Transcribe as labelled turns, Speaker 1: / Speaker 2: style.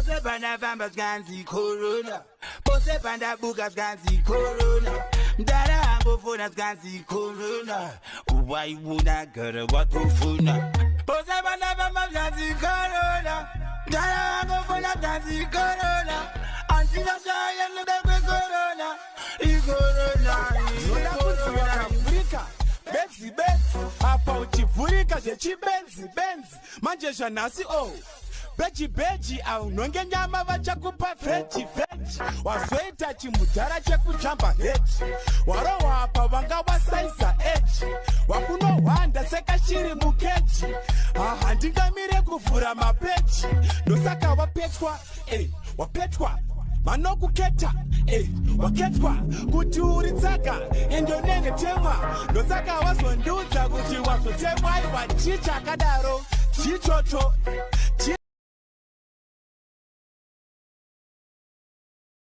Speaker 1: Pose panda vambas ganzi corona. Pose panda bugas ganzi corona. Dada hango fonas ganzi corona. Why would I get a what to funa? Pose panda vambas ganzi corona. Dada hango fonas ganzi corona. Until I die and look at corona. Corona. Benzi benzi apa uchivurika zvechibenzi benzi manje zvanhasi beji au nonge nyama vachakupa veji wazoita chimudhara chekujamba heji warohwa apa vanga wasaiza eji wakunohwanda sekashiri mukeji handingamire kuvhura mapeji ndosaka wapetwa manokuketa waketwa kuti uri tsaka endonenge temwa ndosaka wazondiudza kuti wazotemwa iwa chichakadaro chichocho